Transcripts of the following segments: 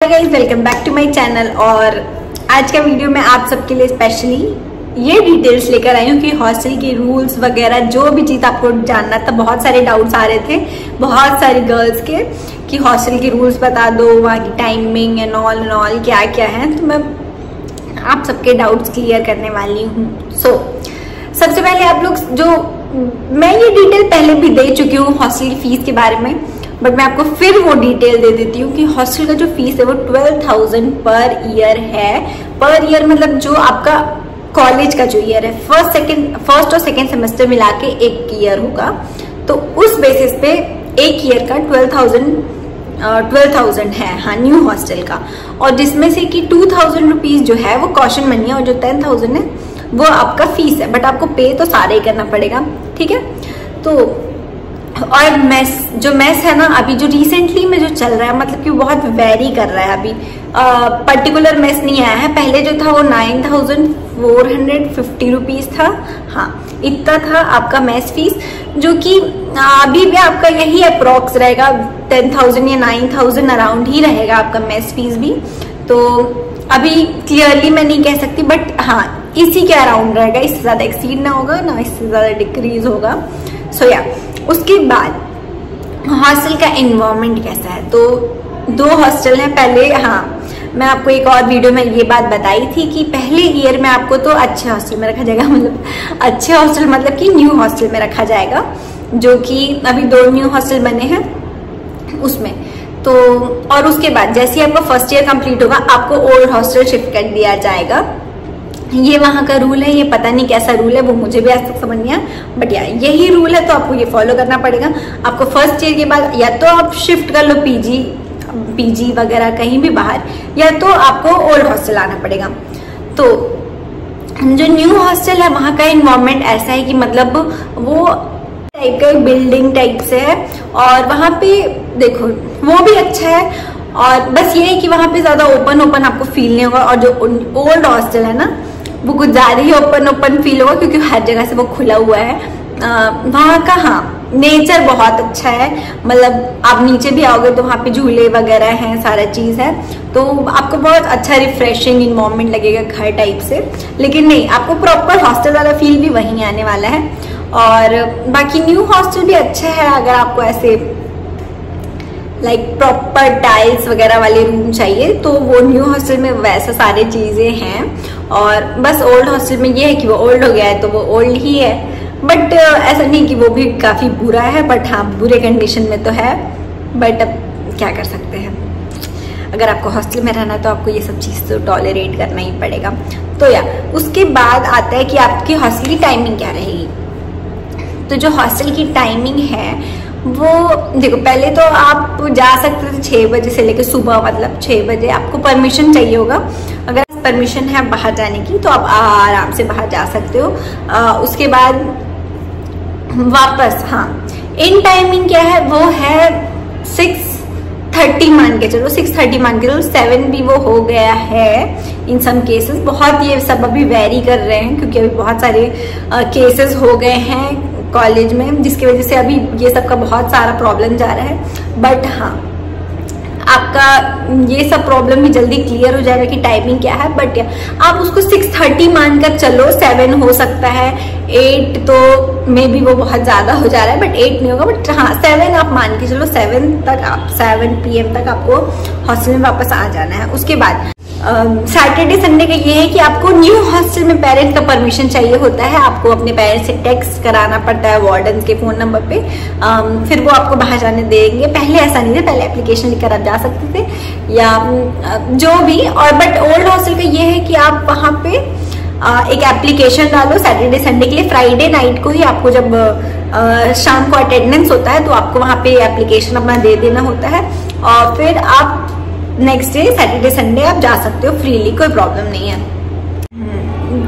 Guys, welcome back to my channel. और आज का वीडियो में आप सबके लिए स्पेशली ये डिटेल्स लेकर आई हूँ कि हॉस्टल के रूल्स वगैरह जो भी चीज आपको जानना था। बहुत सारे डाउट्स आ रहे थे बहुत सारी गर्ल्स के कि हॉस्टल के रूल्स बता दो, वहाँ की टाइमिंग एंड ऑल क्या क्या है। तो मैं आप सबके डाउट्स क्लियर करने वाली हूँ। सबसे पहले आप लोग मैं ये डिटेल पहले भी दे चुकी हूँ हॉस्टल की फीस के बारे में, बट मैं आपको फिर वो डिटेल दे देती हूँ कि हॉस्टल का जो फीस है वो 12,000 पर ईयर है। पर ईयर मतलब जो आपका कॉलेज का जो ईयर है, फर्स्ट और सेकेंड सेमेस्टर मिला के एक ईयर होगा। तो उस बेसिस पे एक ईयर का 12,000 है, हाँ, न्यू हॉस्टल का। और जिसमें से कि 2,000 रुपीज जो है वो कॉशन मनी है और जो 10,000 है वो आपका फीस है। बट आपको पे तो सारे ही करना पड़ेगा, ठीक है। तो और मेस है ना, अभी जो रिसेंटली में जो चल रहा है, मतलब कि बहुत वेरी कर रहा है। अभी पर्टिकुलर मेस नहीं आया है। पहले जो था वो 9,450 रुपीज था, हाँ, इतना था आपका मेस फीस, जो कि अभी भी आपका यही अप्रोक्स रहेगा, 10,000 या 9,000 अराउंड ही रहेगा आपका मेस फीस भी। तो अभी क्लियरली मैं नहीं कह सकती, बट हाँ, इसी के अराउंड रहेगा। इससे ज्यादा एक्सीड ना होगा ना इससे ज्यादा डिक्रीज होगा। उसके बाद हॉस्टल का एनवायरनमेंट कैसा है। तो 2 हॉस्टल हैं। पहले, हाँ, मैं आपको एक और वीडियो में ये बात बताई थी कि पहले ईयर में आपको तो अच्छे हॉस्टल में रखा जाएगा, मतलब अच्छे हॉस्टल मतलब कि न्यू हॉस्टल में रखा जाएगा, जो कि अभी 2 न्यू हॉस्टल बने हैं उसमें। तो और उसके बाद जैसे ही आपका फर्स्ट ईयर कंप्लीट होगा आपको ओल्ड हॉस्टल शिफ्ट कर दिया जाएगा। ये वहाँ का रूल है, ये पता नहीं कैसा रूल है, वो मुझे भी आज तक समझ नहीं आया, बट यार यही रूल है तो आपको ये फॉलो करना पड़ेगा। आपको फर्स्ट ईयर के बाद या तो आप शिफ्ट कर लो पीजी वगैरह कहीं भी बाहर, या तो आपको ओल्ड हॉस्टल आना पड़ेगा। तो जो न्यू हॉस्टल है वहाँ का एनवायरनमेंट ऐसा है कि मतलब वो टाइप का बिल्डिंग टाइप से है, और वहाँ पे देखो वो भी अच्छा है। और बस ये है कि वहाँ पे ज्यादा ओपन आपको फील नहीं होगा। और जो ओल्ड हॉस्टल है ना, वो कुछ ज्यादा ही ओपन फील होगा, क्योंकि हर जगह से वो खुला हुआ है। वहाँ का, हाँ, नेचर बहुत अच्छा है। मतलब आप नीचे भी आओगे तो वहाँ पे झूले वगैरह हैं, सारा चीज है, तो आपको बहुत अच्छा रिफ्रेशिंग इन्वायरमेंट लगेगा घर टाइप से। लेकिन नहीं, आपको प्रॉपर हॉस्टल वाला फील भी वहीं आने वाला है। और बाकी न्यू हॉस्टल भी अच्छा है। अगर आपको ऐसे लाइक प्रॉपर टाइल्स वगैरह वाले रूम चाहिए तो वो न्यू हॉस्टल में वैसा सारी चीजें हैं। और बस ओल्ड हॉस्टल में ये है कि वो ओल्ड हो गया है तो वो ओल्ड ही है, बट ऐसा नहीं कि वो भी काफी बुरा है, बट हाँ, बुरे कंडीशन में तो है। बट अब क्या कर सकते हैं, अगर आपको हॉस्टल में रहना है तो आपको ये सब चीज तो टॉलरेट करना ही पड़ेगा। तो उसके बाद आता है कि आपकी हॉस्टल की टाइमिंग क्या रहेगी। तो जो हॉस्टल की टाइमिंग है वो देखो, पहले तो आप जा सकते थे 6 बजे से लेकर सुबह, मतलब 6 बजे आपको परमिशन चाहिए होगा। अगर परमिशन है बाहर जाने की तो आप आराम से बाहर जा सकते हो। उसके बाद वापस, हाँ, इन टाइमिंग क्या है, वो है 6:30 मान के चलो, 6:30 मान के चलो, 7 भी वो हो गया है इन सम केसेस। बहुत ये सब अभी वेरी कर रहे हैं, क्योंकि अभी बहुत सारे केसेस हो गए हैं कॉलेज में, जिसकी वजह से अभी ये सब का बहुत सारा प्रॉब्लम जा रहा है। बट हाँ, आपका ये सब प्रॉब्लम भी जल्दी क्लियर हो जाएगा कि टाइमिंग क्या है। बट आप उसको 6:30 मानकर चलो, 7 हो सकता है, 8 तो मे बी वो बहुत ज्यादा हो जा रहा है, बट 8 नहीं होगा, बट हाँ 7 आप मान के चलो। 7 PM तक आपको हॉस्टल में वापस आ जाना है। उसके बाद सैटरडे संडे का ये है कि आपको न्यू हॉस्टल में पेरेंट्स का परमिशन चाहिए होता है। आपको अपने पेरेंट्स से टेक्स्ट कराना पड़ता है वार्डन के फोन नंबर पे, फिर वो आपको बाहर जाने देंगे। पहले ऐसा नहीं था, पहले एप्लीकेशन लिखकर आप जा सकते थे या जो भी। और बट ओल्ड हॉस्टल का ये है कि आप वहाँ पे एक एप्लीकेशन डालो सैटरडे संडे के लिए। फ्राइडे नाइट को ही आपको जब शाम को अटेंडेंस होता है तो आपको वहाँ पे एप्लीकेशन अपना दे देना होता है, और फिर आप नेक्स्ट डे सैटरडे संडे आप जा सकते हो फ्रीली, कोई प्रॉब्लम नहीं है।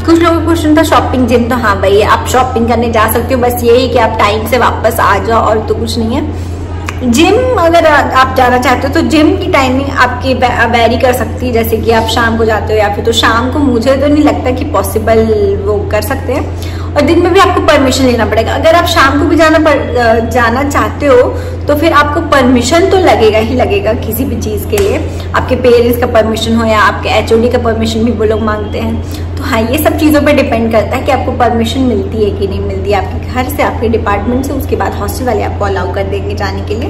कुछ लोगों का क्वेश्चन था शॉपिंग जिम, तो हाँ भाई, आप शॉपिंग करने जा सकते हो, बस यही कि आप टाइम से वापस आ जाओ, और तो कुछ नहीं है। जिम अगर आप जाना चाहते हो तो जिम की टाइमिंग आपकी वेरी कर सकती है, जैसे कि आप शाम को जाते हो या फिर तो शाम को मुझे तो नहीं लगता कि पॉसिबल वो कर सकते हैं। और दिन में भी आपको परमिशन लेना पड़ेगा। अगर आप शाम को भी जाना चाहते हो तो फिर आपको परमिशन तो लगेगा ही लगेगा किसी भी चीज के लिए, आपके पेरेंट्स का परमिशन हो या आपके HOD का परमिशन भी वो लोग मांगते हैं। तो हाँ, ये सब चीजों पे डिपेंड करता है कि आपको परमिशन मिलती है कि नहीं मिलती है, आपके घर से, आपके डिपार्टमेंट से, उसके बाद हॉस्टल वाले आपको अलाउ कर देंगे जाने के लिए।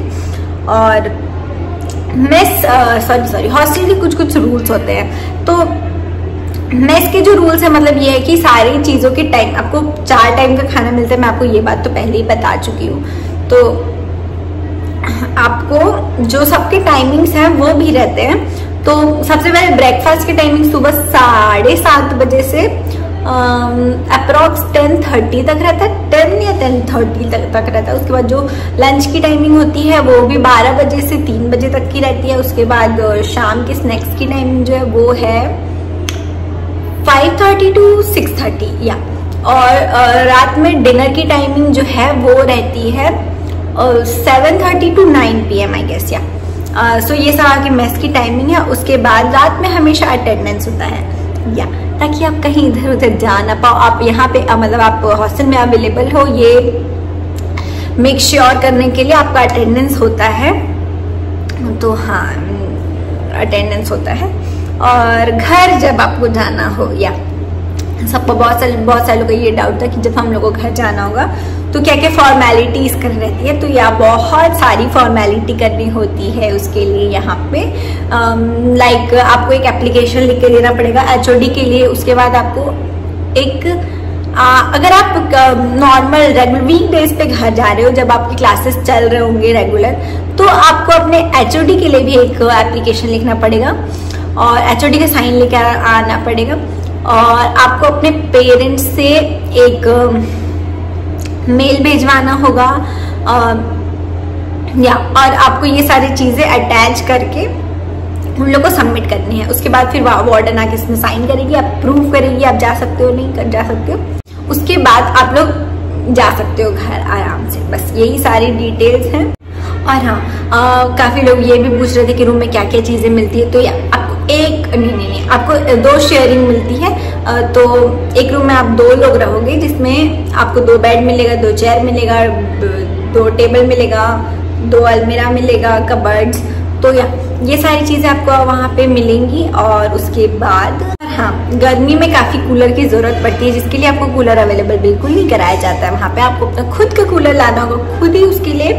और हॉस्टल के कुछ कुछ रूल्स होते हैं। तो मेस के जो रूल्स है मतलब ये है कि सारी चीज़ों के टाइम, आपको 4 टाइम का खाना मिलता है। मैं आपको ये बात तो पहले ही बता चुकी हूँ। तो आपको जो सबके टाइमिंग्स हैं वो भी रहते हैं। तो सबसे पहले ब्रेकफास्ट की टाइमिंग सुबह 7:30 बजे से अप्रॉक्स 10:30 तक रहता है, 10 या 10:30 तक रहता है। उसके बाद जो लंच की टाइमिंग होती है वो भी 12 बजे से 3 बजे तक की रहती है। उसके बाद शाम के स्नैक्स की टाइमिंग जो है वो है 5:30 to 6:30 या। और रात में डिनर की टाइमिंग जो है वो रहती है 7:30 to 9 PM आई गेस या। सो ये सब आपकी मेस की टाइमिंग है। उसके बाद रात में हमेशा अटेंडेंस होता है या, ताकि आप कहीं इधर उधर जा ना पाओ, आप यहाँ पे मतलब आप हॉस्टल में अवेलेबल हो, ये मेक श्योर करने के लिए आपका अटेंडेंस होता है। तो हाँ, अटेंडेंस होता है। और घर जब आपको जाना हो या, सबको बहुत सारे लोगों का ये डाउट था कि जब हम लोगों को घर जाना होगा तो क्या क्या फॉर्मेलिटीज करनी रहती है। तो यहाँ बहुत सारी फॉर्मेलिटी करनी होती है उसके लिए यहाँ पे। लाइक आपको एक एप्लीकेशन लिख के देना पड़ेगा HOD के लिए। उसके बाद आपको एक अगर आप नॉर्मल रेगुलर वीक डेज पे घर जा रहे हो, जब आपकी क्लासेस चल रहे होंगे रेगुलर, तो आपको अपने HOD के लिए भी एक एप्लीकेशन लिखना पड़ेगा और HOD का साइन लेकर आना पड़ेगा। और आपको अपने पेरेंट्स से एक मेल भेजवाना होगा या, और आपको ये सारी चीजें अटैच करके उन लोग को सबमिट करनी है। उसके बाद फिर वार्डन आके इसमें साइन करेगी, अप्रूव करेगी, आप जा सकते हो नहीं जा सकते हो। उसके बाद आप लोग जा सकते हो घर आराम से। बस यही सारी डिटेल्स हैं। और हाँ, काफी लोग ये भी पूछ रहे थे कि रूम में क्या क्या चीजें मिलती है। तो आपको आपको 2 शेयरिंग मिलती है। तो एक रूम में आप 2 लोग रहोगे, जिसमें आपको 2 बेड मिलेगा, 2 चेयर मिलेगा, 2 टेबल मिलेगा, 2 अलमीरा मिलेगा, कबर्ड्स। तो ये सारी चीजें आपको वहाँ पे मिलेंगी। और उसके बाद हाँ, गर्मी में काफी कूलर की जरूरत पड़ती है, जिसके लिए आपको कूलर अवेलेबल बिल्कुल नहीं कराया जाता है। वहाँ पे आपको अपना खुद का कूलर लाना होगा, खुद ही उसके लिए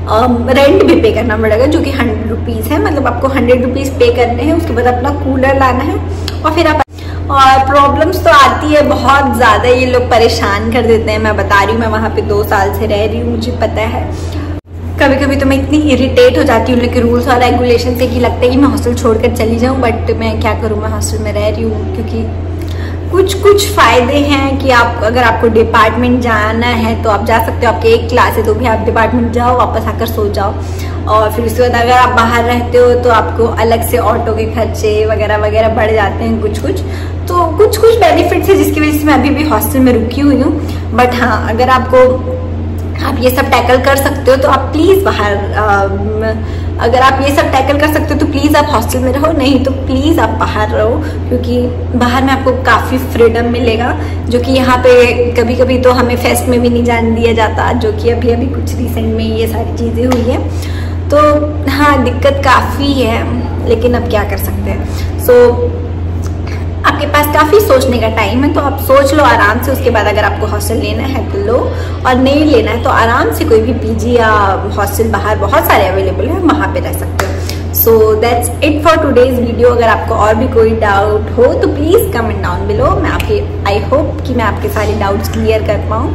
रेंट भी पे करना पड़ेगा, जो कि 100 रुपीज है। मतलब आपको 100 रुपीज पे करने हैं। उसके बाद अपना कूलर लाना है और फिर आप, और प्रॉब्लम्स तो आती है बहुत ज्यादा, ये लोग परेशान कर देते हैं। मैं बता रही हूँ, मैं वहाँ पे 2 साल से रह रही हूँ, मुझे पता है। कभी कभी तो मैं इतनी इरिटेट हो जाती हूँ उनके रूल्स और रेगुलेशन से कि लगता है कि मैं हॉस्टल छोड़कर चली जाऊँ। बट मैं क्या करूँ, मैं हॉस्टल में रह रही हूँ। क्योंकि कुछ फायदे हैं कि आप, अगर आपको डिपार्टमेंट जाना है तो आप जा सकते हो। आपके एक क्लास है तो भी आप डिपार्टमेंट जाओ, वापस आकर सो जाओ। और फिर उसके बाद अगर आप बाहर रहते हो तो आपको अलग से ऑटो के खर्चे वगैरह वगैरह बढ़ जाते हैं कुछ। तो कुछ बेनिफिट्स है जिसकी वजह से मैं अभी भी हॉस्टल में रुकी हुई हूँ। बट हाँ, अगर आप ये सब टैकल कर सकते हो तो आप प्लीज बाहर, अगर आप ये सब टैकल कर सकते हो तो प्लीज आप हॉस्टल में रहो, नहीं तो प्लीज आप बाहर रहो। क्योंकि बाहर में आपको काफी फ्रीडम मिलेगा, जो कि यहाँ पे कभी कभी तो हमें फेस्ट में भी नहीं जाने दिया जाता, जो कि अभी कुछ रिसेंट में ये सारी चीजें हुई है। तो हाँ, दिक्कत काफी है, लेकिन अब क्या कर सकते हैं। आपके पास काफी सोचने का टाइम है, तो आप सोच लो आराम से। उसके बाद अगर आपको हॉस्टल लेना है तो लो, और नहीं लेना है तो आराम से कोई भी पीजी या हॉस्टल बाहर बहुत सारे अवेलेबल है, वहां पे रह सकते हो। So that's it for today's video. अगर आपको और भी कोई डाउट हो तो प्लीज कमेंट डाउन बिलो। मैं आपके, आई होप कि मैं आपके सारे डाउट्स क्लियर कर पाऊँ।